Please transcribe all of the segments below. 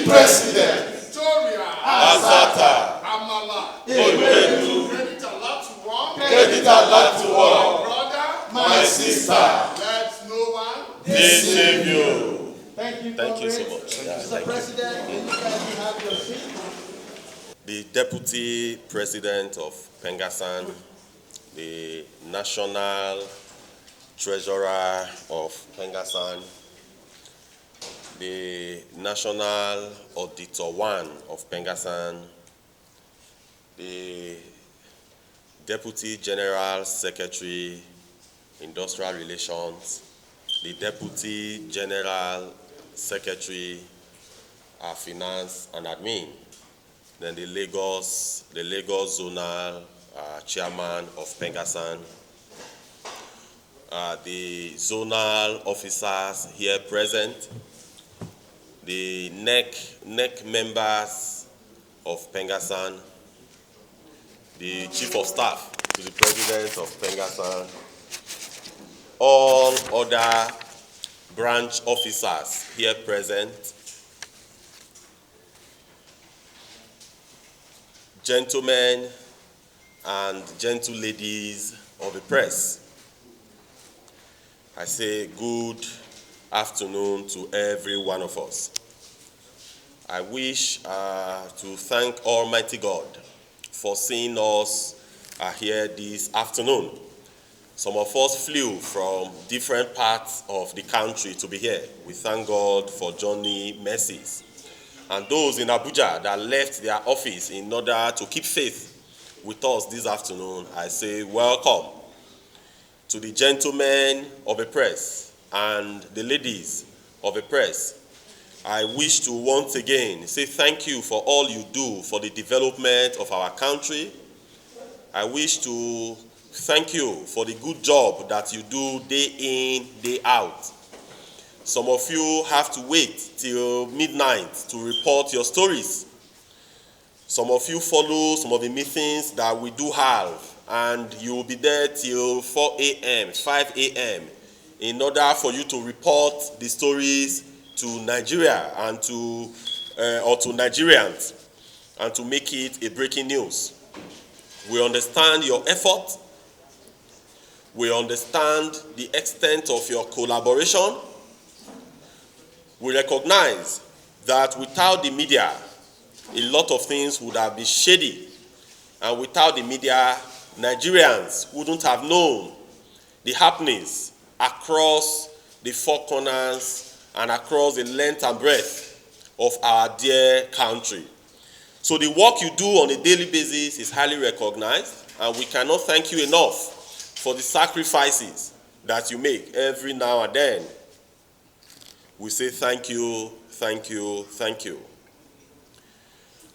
President. Victoria. Asata. Amala. Ewedu. Credit Allah to one. Credit Allah to all. My brother. My sister. Let no one Deceive you. Thank you. Thank you so much. Yeah, Mr. President, can you guys have your seat? The Deputy President of PENGASSAN, the National Treasurer of PENGASSAN, the National Auditor 1 of PENGASSAN, the Deputy General Secretary, Industrial Relations, the Deputy General Secretary, Finance and Admin, then the Lagos Zonal Chairman of PENGASSAN, the zonal officers here present, the NEC members of PENGASSAN, the Chief of Staff to the President of PENGASSAN, all other branch officers here present, gentlemen and gentle ladies of the press. I say good afternoon to every one of us. I wish to thank Almighty God for seeing us here this afternoon. Some of us flew from different parts of the country to be here. We thank God for journey mercies. And those in Abuja that left their office in order to keep faith with us this afternoon, I say welcome. To the gentlemen of the press and the ladies of the press, I wish to once again say thank you for all you do for the development of our country. I wish to thank you for the good job that you do day in, day out. Some of you have to wait till midnight to report your stories. Some of you follow some of the meetings that we do have, and you will be there till 4 a.m., 5 a.m. in order for you to report the stories to Nigeria and or to Nigerians and to make it a breaking news. We understand your effort. We understand the extent of your collaboration. We recognize that without the media, a lot of things would have been shady. And without the media, Nigerians wouldn't have known the happenings across the four corners and across the length and breadth of our dear country. So the work you do on a daily basis is highly recognized, and we cannot thank you enough for the sacrifices that you make every now and then. We say thank you, thank you, thank you.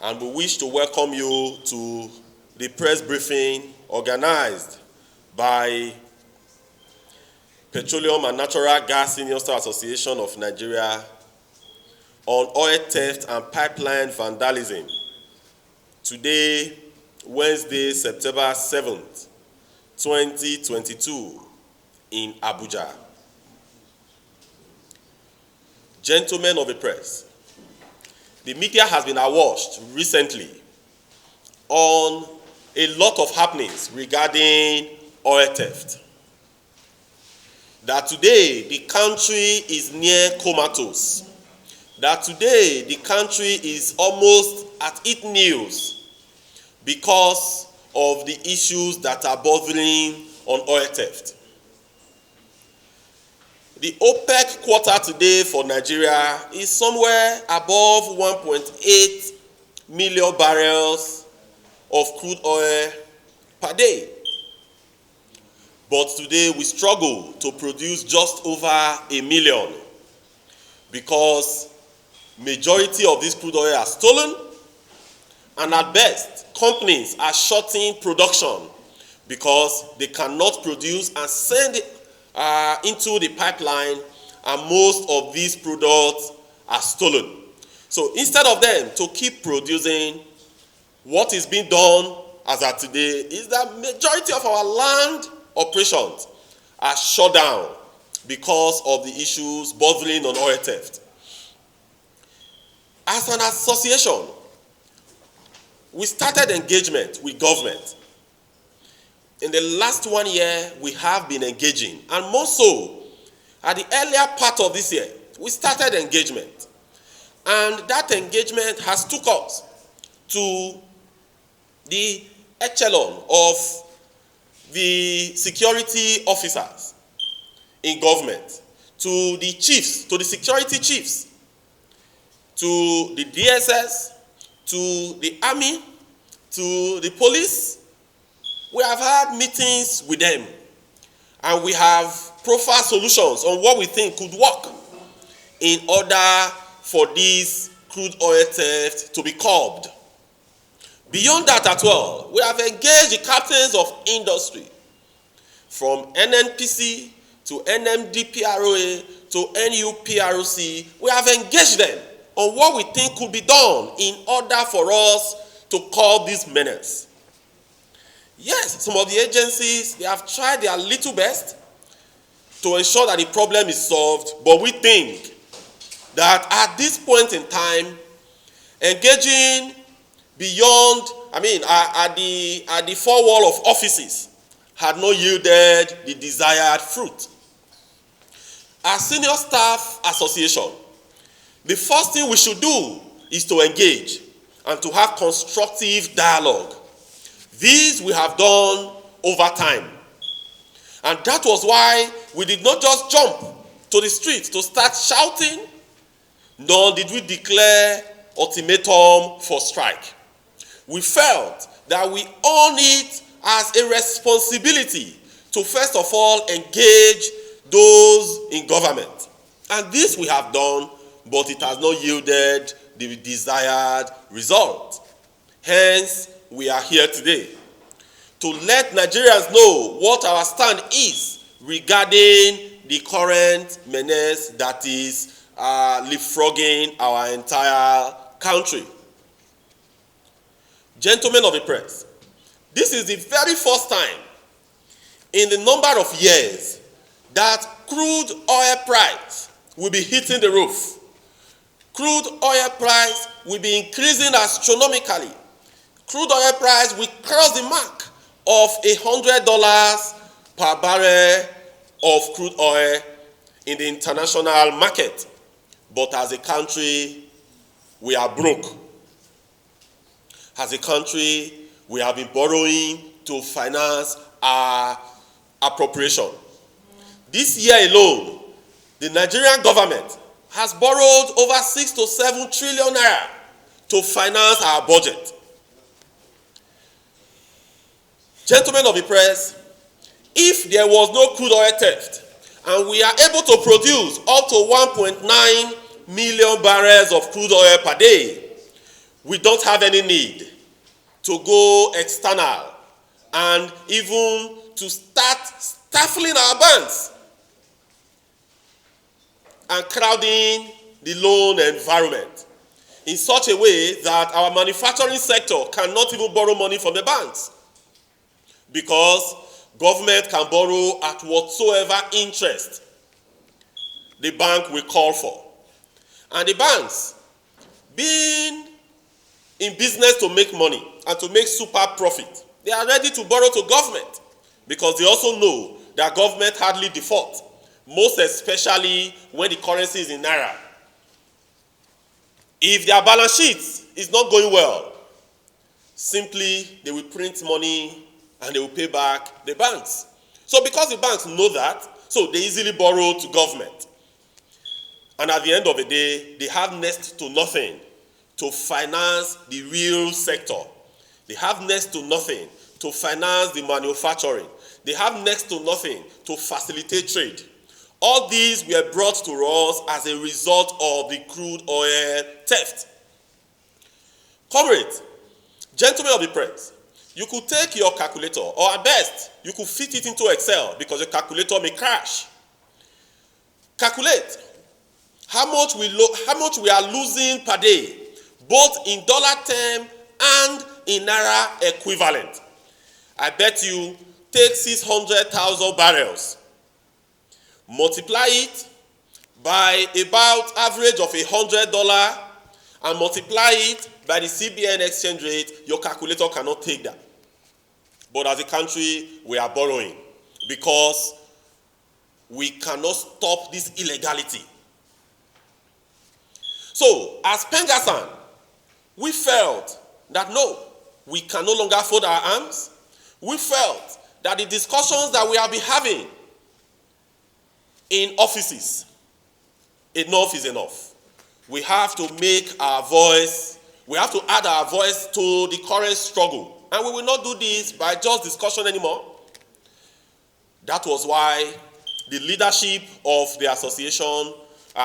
And we wish to welcome you to the press briefing organized by Petroleum and Natural Gas Senior Staff Association of Nigeria on oil theft and pipeline vandalism. Today, Wednesday, September 7th, 2022, in Abuja. Gentlemen of the press, the media has been awash recently on a lot of happenings regarding oil theft. That today the country is near comatose. That today the country is almost at its knees because of the issues that are bothering on oil theft. The OPEC quota today for Nigeria is somewhere above 1.8 million barrels of crude oil per day. But today we struggle to produce just over 1 million because majority of this crude oil are stolen, and at best, companies are shutting production because they cannot produce and send it into the pipeline, and most of these products are stolen. So instead of them to keep producing, what is being done as of today is that majority of our land operations are shut down because of the issues bothering on oil theft. As an association, we started engagement with government. In the last 1 year, we have been engaging, and more so, at the earlier part of this year, we started engagement. And that engagement has took us to the echelon of the security officers in government, to the chiefs, to the security chiefs, to the DSS, to the army, to the police. We have had meetings with them, and we have profiled solutions on what we think could work in order for this crude oil theft to be curbed. Beyond that as well, we have engaged the captains of industry, from NNPC to NMDPROA to NUPROC. We have engaged them on what we think could be done in order for us to curb this menace. Yes, some of the agencies, they have tried their little best to ensure that the problem is solved, but we think that at this point in time, engaging beyond, at the four wall of offices had not yielded the desired fruit. As senior staff association, the first thing we should do is to engage and to have constructive dialogue. This we have done over time. And that was why we did not just jump to the streets to start shouting, nor did we declare ultimatum for strike. We felt that we own it as a responsibility to first of all engage those in government. And this we have done, but it has not yielded the desired result. Hence, we are here today to let Nigerians know what our stand is regarding the current menace that is leapfrogging our entire country. Gentlemen of the press, this is the very first time in the number of years that crude oil price will be hitting the roof. Crude oil price will be increasing astronomically. Crude oil price will cross the mark of $100 per barrel of crude oil in the international market. But as a country, we are broke. As a country, we have been borrowing to finance our appropriation. This year alone, the Nigerian government has borrowed over 6 to 7 trillion naira to finance our budget. Gentlemen of the press, if there was no crude oil theft and we are able to produce up to 1.9 million barrels of crude oil per day, we don't have any need to go external and even to start stifling our banks and crowding the loan environment in such a way that our manufacturing sector cannot even borrow money from the banks, because government can borrow at whatsoever interest the bank will call for. And the banks, being in business to make money and to make super profit, they are ready to borrow to government because they also know that government hardly default, most especially when the currency is in naira. If their balance sheet is not going well, simply they will print money and they will pay back the banks. So because the banks know that, so they easily borrow to government. And at the end of the day, they have next to nothing to finance the real sector. They have next to nothing to finance the manufacturing. They have next to nothing to facilitate trade. All these were brought to us as a result of the crude oil theft. Comrades, gentlemen of the press, you could take your calculator, or at best, you could fit it into Excel because your calculator may crash. Calculate how much we are losing per day, both in dollar term and in naira equivalent. I bet you take 600,000 barrels, multiply it by about average of $100, and multiply it by the CBN exchange rate, your calculator cannot take that. But as a country, we are borrowing because we cannot stop this illegality. So, as PENGASSAN, we felt that no, we can no longer fold our arms. We felt that the discussions that we have been having in offices, enough is enough. We have to make our voice, we have to add our voice to the current struggle. And we will not do this by just discussion anymore. That was why the leadership of the association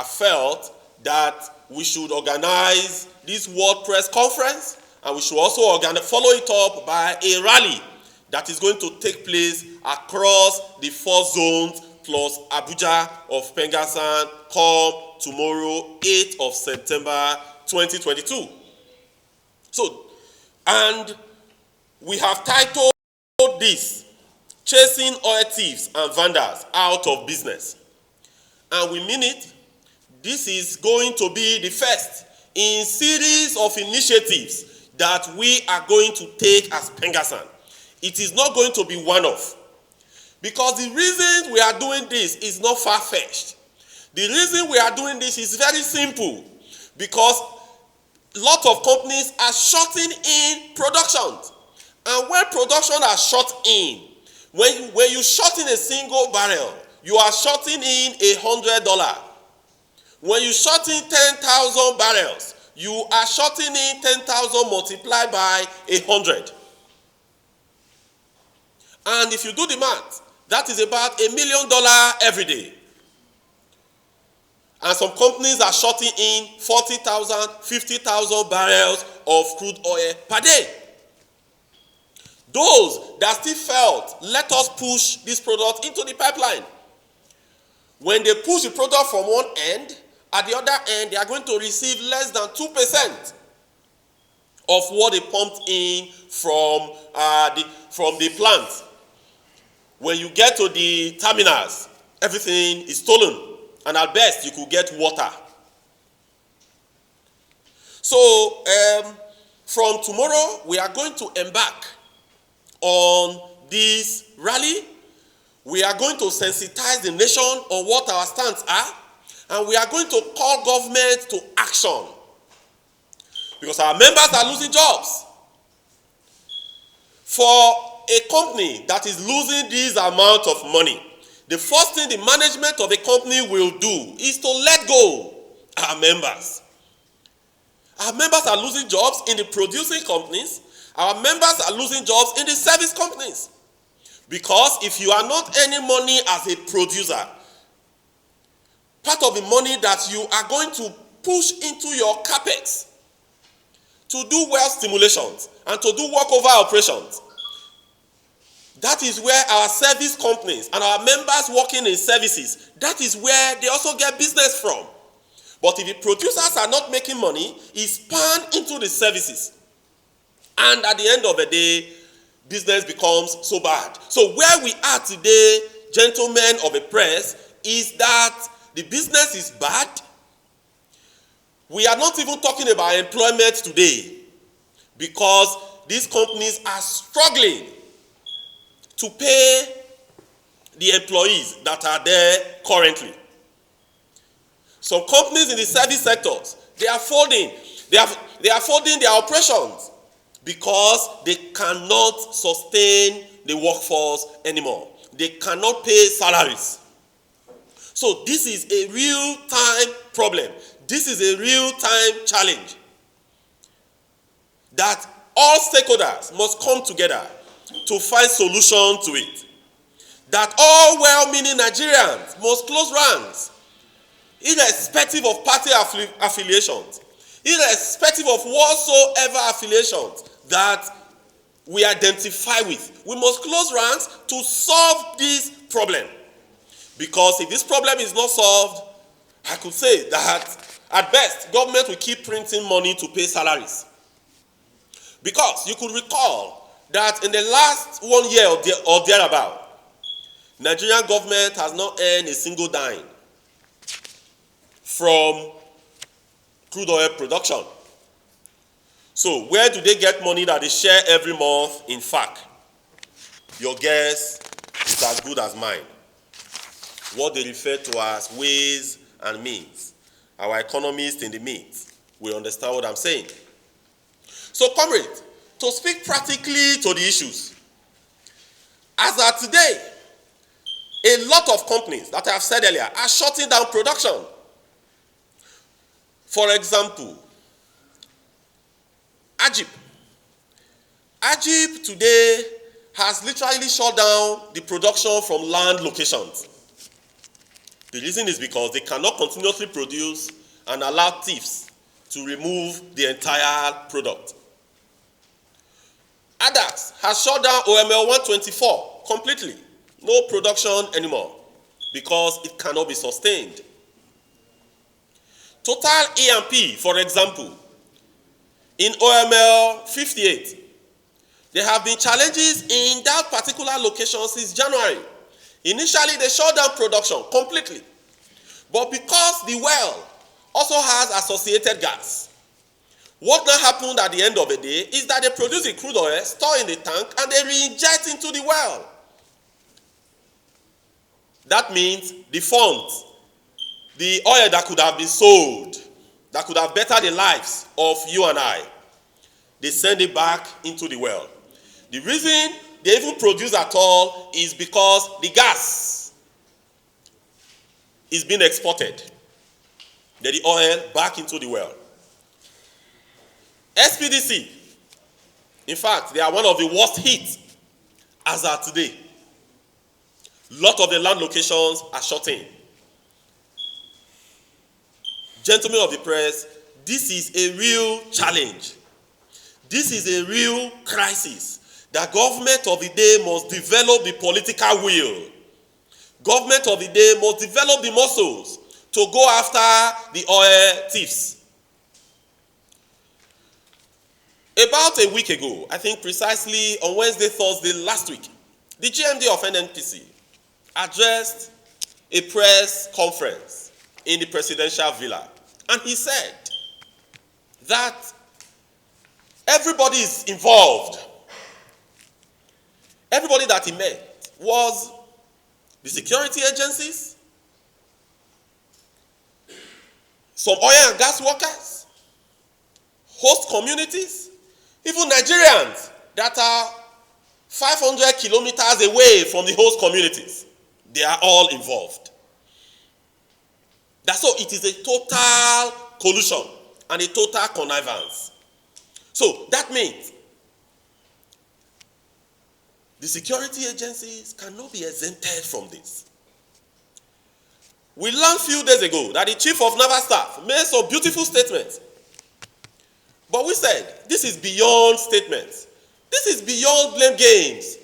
felt that we should organize this World Press Conference, and we should also follow it up by a rally that is going to take place across the 4 zones plus Abuja of PENGASSAN come tomorrow, 8th of September 2022. So, and we have titled this, Chasing Oil Thieves and Vandals Out of Business. And we mean it. This is going to be the first in series of initiatives that we are going to take as PENGASSAN. It is not going to be one-off. Because the reason we are doing this is not far-fetched. The reason we are doing this is very simple. Because a lot of companies are shutting in production. And when production are shut in, when you shut in a single barrel, you are shutting in $100. When you shut in 10,000 barrels, you are shutting in 10,000 multiplied by 100. And if you do the math, that is about $1 million every day. And some companies are shutting in 40,000, 50,000 barrels of crude oil per day. Those that still felt, let us push this product into the pipeline. When they push the product from one end, at the other end, they are going to receive less than 2% of what they pumped in from the plant. When you get to the terminals, everything is stolen, and at best, you could get water. So, from tomorrow, we are going to embark on this rally. We are going to sensitize the nation on what our stands are, and we are going to call government to action. Because our members are losing jobs. For a company that is losing this amount of money, the first thing the management of a company will do is to let go our members. Our members are losing jobs in the producing companies. Our members are losing jobs in the service companies. Because if you are not earning money as a producer, part of the money that you are going to push into your capex to do well stimulations and to do workover operations, that is where our service companies and our members working in services, that is where they also get business from. But if the producers are not making money, it's spanned into the services. And at the end of the day, business becomes so bad. So where we are today, gentlemen of the press, is that the business is bad. We are not even talking about employment today because these companies are struggling to pay the employees that are there currently. Some companies in the service sectors, they are folding. They are folding their operations because they cannot sustain the workforce anymore. They cannot pay salaries. So this is a real-time problem. This is a real-time challenge that all stakeholders must come together to find solution to it. That all well-meaning Nigerians must close ranks, irrespective of party affiliations, irrespective of whatsoever affiliations that we identify with. We must close ranks to solve this problem. Because if this problem is not solved, I could say that at best, government will keep printing money to pay salaries. Because you could recall that in the last 1 year or thereabout, Nigerian government has not earned a single dime from crude oil production. So where do they get money that they share every month? In fact, your guess is as good as mine. What they refer to as ways and means. Our economists in the midst will understand what I'm saying. So, comrade, to speak practically to the issues, as of today, a lot of companies that I have said earlier are shutting down production. For example, Alleges. Alleges today has literally shut down the production from land locations. The reason is because they cannot continuously produce and allow thieves to remove the entire product. Alleges has shut down OML 124 completely. No production anymore because it cannot be sustained. Total E&P, for example, in OML 58, there have been challenges in that particular location since January. Initially, they shut down production completely. But because the well also has associated gas, what now happened at the end of the day is that they produce the crude oil, store in the tank, and they re-inject into the well. That means the funds, the oil that could have been sold, that could have bettered the lives of you and I, they send it back into the well. The reason they even produce at all is because the gas is being exported. Then the oil back into the well. SPDC, in fact, they are one of the worst hit as of today. Lot of the land locations are shutting. Gentlemen of the press, this is a real challenge. This is a real crisis. The government of the day must develop the political will. Government of the day must develop the muscles to go after the oil thieves. About a week ago, I think precisely on Wednesday, Thursday last week, the GMD of NNPC addressed a press conference in the presidential villa. And he said that everybody is involved. Everybody that he met was the security agencies, some oil and gas workers, host communities, even Nigerians that are 500 kilometers away from the host communities. They are all involved. That's so it is a total collusion and a total connivance. So that means the security agencies cannot be exempted from this. We learned a few days ago that the chief of naval staff made some beautiful statements. But we said, this is beyond statements. This is beyond blame games.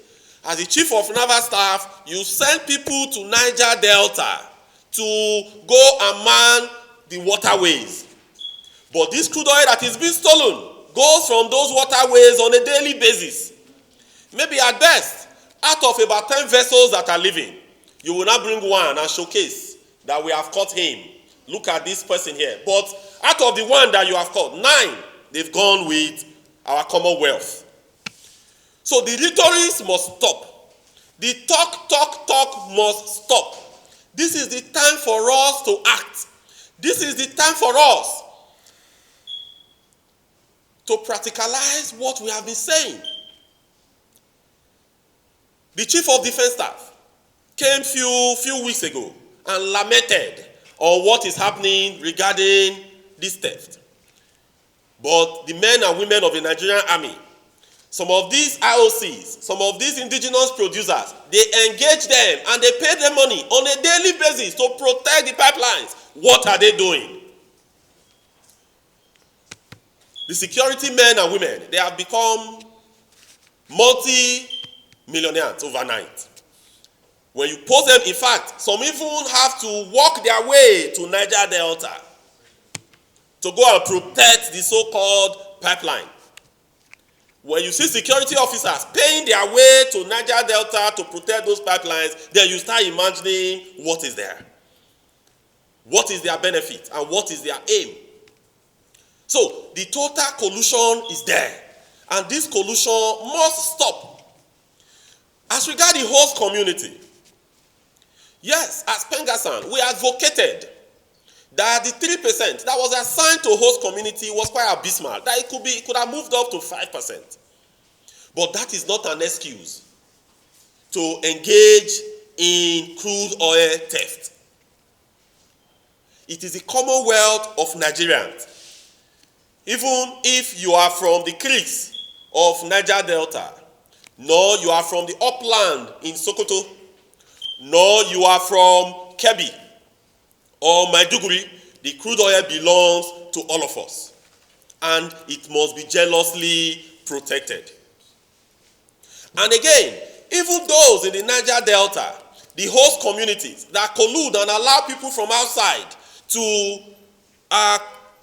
As the chief of naval staff, you send people to Niger Delta to go and man the waterways. But this crude oil that is being stolen goes from those waterways on a daily basis. Maybe at best, out of about 10 vessels that are leaving, you will not bring one and showcase that we have caught him. Look at this person here. But out of the one that you have caught, 9, they've gone with our commonwealth. So the rhetorics must stop. The talk must stop. This is the time for us to act. This is the time for us to practicalize what we have been saying. The chief of defense staff came few weeks ago and lamented on what is happening regarding this theft. But the men and women of the Nigerian army, some of these IOCs, some of these indigenous producers, they engage them and they pay them money on a daily basis to protect the pipelines. What are they doing? The security men and women, they have become multi-millionaires overnight. When you post them, in fact, some even have to walk their way to Niger Delta to go and protect the so-called pipeline. When you see security officers paying their way to Niger Delta to protect those pipelines, then you start imagining what is there. What is their benefit and what is their aim? So, the total collusion is there. And this collusion must stop. As regards the host community, yes, as PENGASSAN, we advocated that the 3% that was assigned to host community was quite abysmal, that it could have moved up to 5%. But that is not an excuse to engage in crude oil theft. It is the Commonwealth of Nigerians. Even if you are from the creeks of Niger Delta, nor you are from the upland in Sokoto, nor you are from Kebbi or Maiduguri, the crude oil belongs to all of us. And it must be jealously protected. And again, even those in the Niger Delta, the host communities that collude and allow people from outside to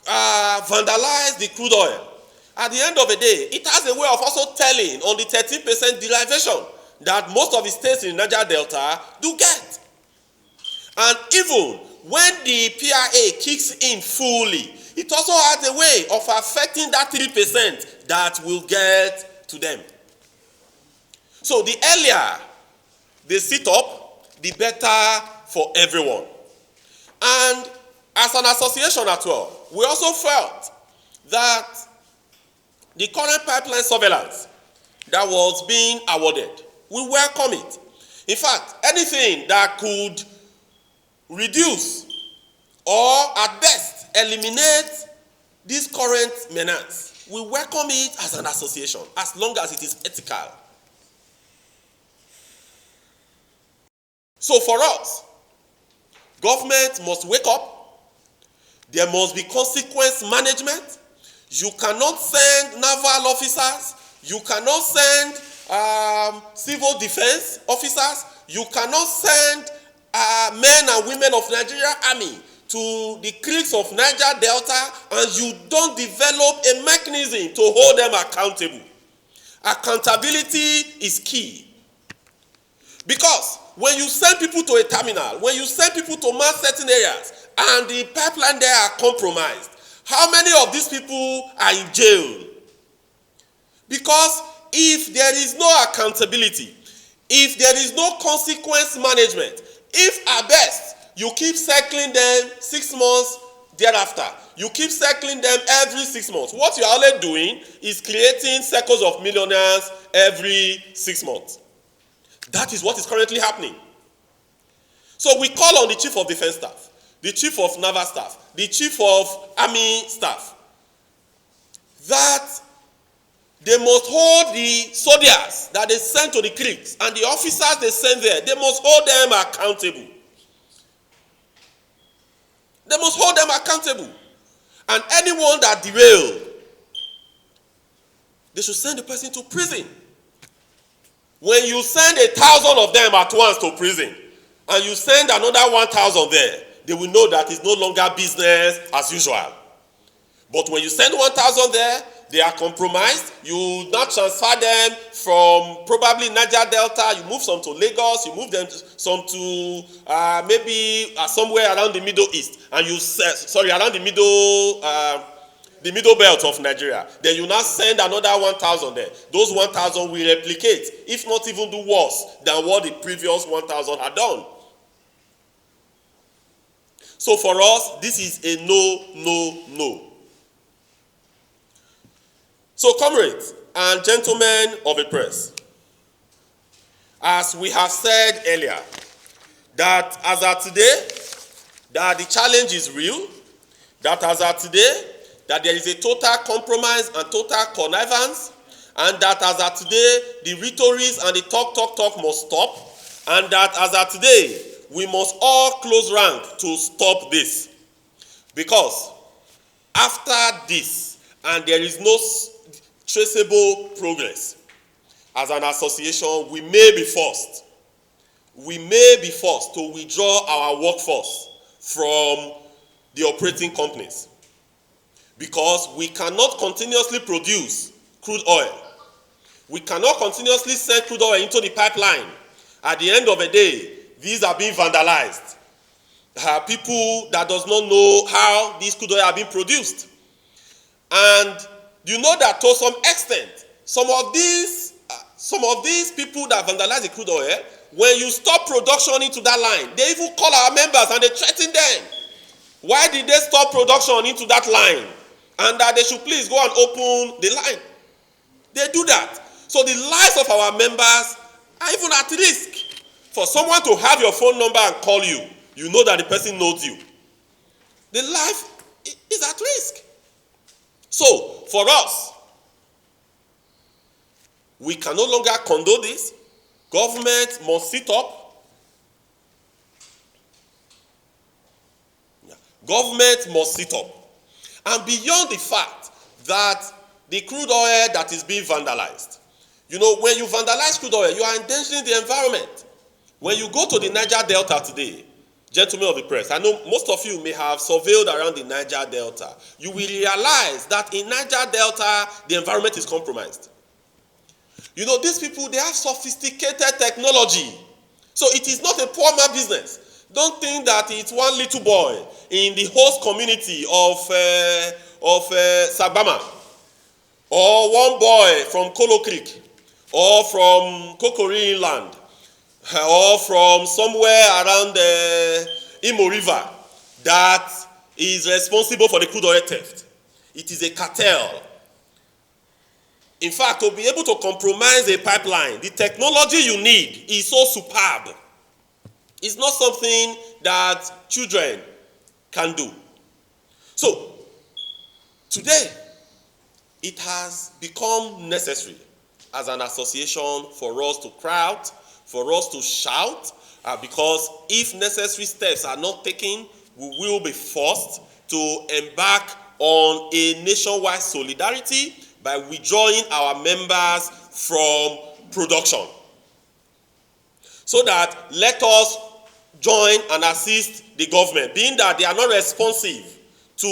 vandalize the crude oil, at the end of the day, it has a way of also telling on the 13% derivation that most of the states in the Niger Delta do get. And even when the PRA kicks in fully, it also has a way of affecting that 3% that will get to them. So the earlier they sit up, the better for everyone. And as an association as well, we also felt that the current pipeline surveillance that was being awarded, we welcome it. In fact, anything that could reduce or at best eliminate this current menace, we welcome it as an association, as long as it is ethical. So for us, government must wake up. There must be consequence management. You cannot send naval officers. You cannot send civil defense officers. You cannot send men and women of Nigeria Army to the creeks of Niger Delta, and you don't develop a mechanism to hold them accountable. Accountability is key. Because when you send people to a terminal, when you send people to mass certain areas, and the pipeline there are compromised, how many of these people are in jail? Because if there is no accountability, if there is no consequence management, if at best you keep circling them 6 months thereafter, you keep circling them every 6 months, what you are only doing is creating circles of millionaires every 6 months. That is what is currently happening. So we call on the Chief of Defense Staff, the Chief of Naval Staff, the Chief of Army Staff, that they must hold the soldiers that they send to the creeks and the officers they send there, they must hold them accountable. They must hold them accountable. And anyone that derailed, they should send the person to prison. When you send 1,000 of them at once to prison, and you send another 1,000 there, they will know that it's no longer business as usual. But when you send 1,000 there, they are compromised. You now transfer them from probably Niger Delta, you move some to Lagos, you move them some to maybe somewhere around the Middle East, and around the middle belt of Nigeria. Then you now send another 1,000 there. Those 1,000 will replicate, if not even do worse than what the previous 1,000 had done. So for us, this is a no, no, no. So comrades and gentlemen of the press, as we have said earlier, that as of today, that the challenge is real, that as of today, that there is a total compromise and total connivance, and that as of today, the rhetorics and the talk must stop, and that as of today, we must all close rank to stop this. Because after this, and there is no traceable progress, as an association, we may be forced to withdraw our workforce from the operating companies. Because we cannot continuously produce crude oil. We cannot continuously send crude oil into the pipeline. At the end of the day, these are being vandalized. People that does not know how these crude oil are being produced. And you know that to some extent, some of these people that vandalize the crude oil, when you stop production into that line, they even call our members and they threaten them. Why did they stop production into that line? And that they should please go and open the line. They do that. So the lives of our members are even at risk. For someone to have your phone number and call you, you know that the person knows you. The life is at risk. So, for us, we can no longer condone this. Government must sit up. Government must sit up. And beyond the fact that the crude oil that is being vandalized, you know, when you vandalize crude oil, you are endangering the environment. When you go to the Niger Delta today, gentlemen of the press, I know most of you may have surveilled around the Niger Delta. You will realize that in Niger Delta, the environment is compromised. You know, these people, they have sophisticated technology. So it is not a poor man business. Don't think that it's one little boy in the host community of Sagbama, or one boy from Kolo Creek, or from Kokori Inland, or from somewhere around the Imo River that is responsible for the crude oil theft. It is a cartel. In fact, to be able to compromise a pipeline, the technology you need is so superb. It's not something that children can do. So, today, it has become necessary as an association for us to cry out, for us to shout, because if necessary steps are not taken, we will be forced to embark on a nationwide solidarity by withdrawing our members from production. So that let us join and assist the government, being that they are not responsive to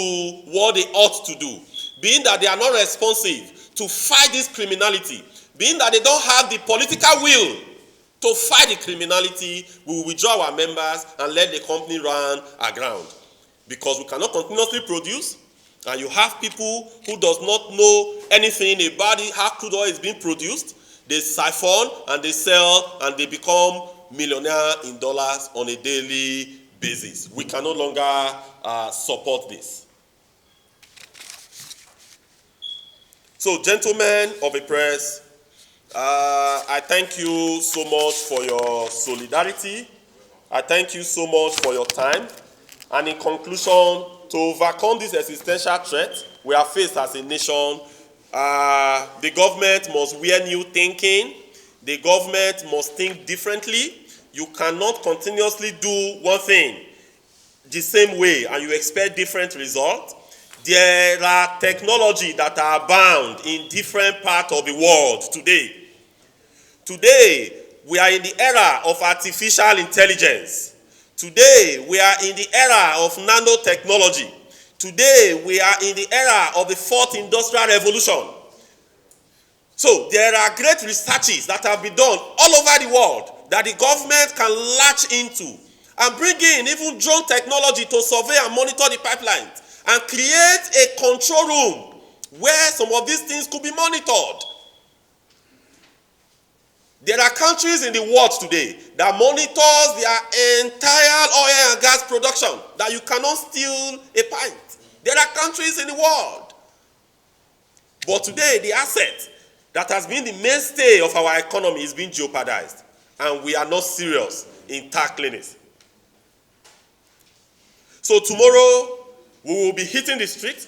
what they ought to do, being that they are not responsive to fight this criminality, being that they don't have the political will to fight the criminality. We will withdraw our members and let the company run aground. Because we cannot continuously produce, and you have people who does not know anything about how crude oil is being produced. They siphon and they sell and they become millionaire in dollars on a daily basis. We can no longer support this. So, gentlemen of the press, I thank you so much for your solidarity. I thank you so much for your time. And in conclusion, to overcome this existential threat we are faced as a nation, the government must wear new thinking. The government must think differently. You cannot continuously do one thing the same way and you expect different results. There are technology that are abound in different parts of the world today. Today, we are in the era of artificial intelligence. Today, we are in the era of nanotechnology. Today, we are in the era of the fourth industrial revolution. So, there are great researches that have been done all over the world that the government can latch into and bring in even drone technology to survey and monitor the pipelines and create a control room where some of these things could be monitored. There are countries in the world today that monitors their entire oil and gas production, that you cannot steal a pint. There are countries in the world. But today, the asset that has been the mainstay of our economy is being jeopardized, and we are not serious in tackling it. So tomorrow, we will be hitting the street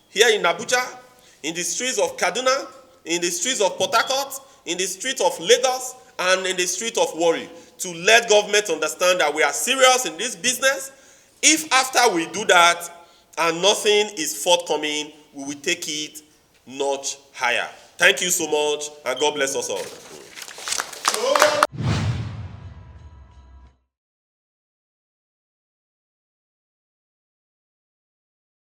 here in Abuja, in the streets of Kaduna, in the streets of Port Harcourt, in the streets of Lagos, and in the street of Warri, to let government understand that we are serious in this business. If after we do that and nothing is forthcoming, we will take it much higher. Thank you so much, and God bless us all.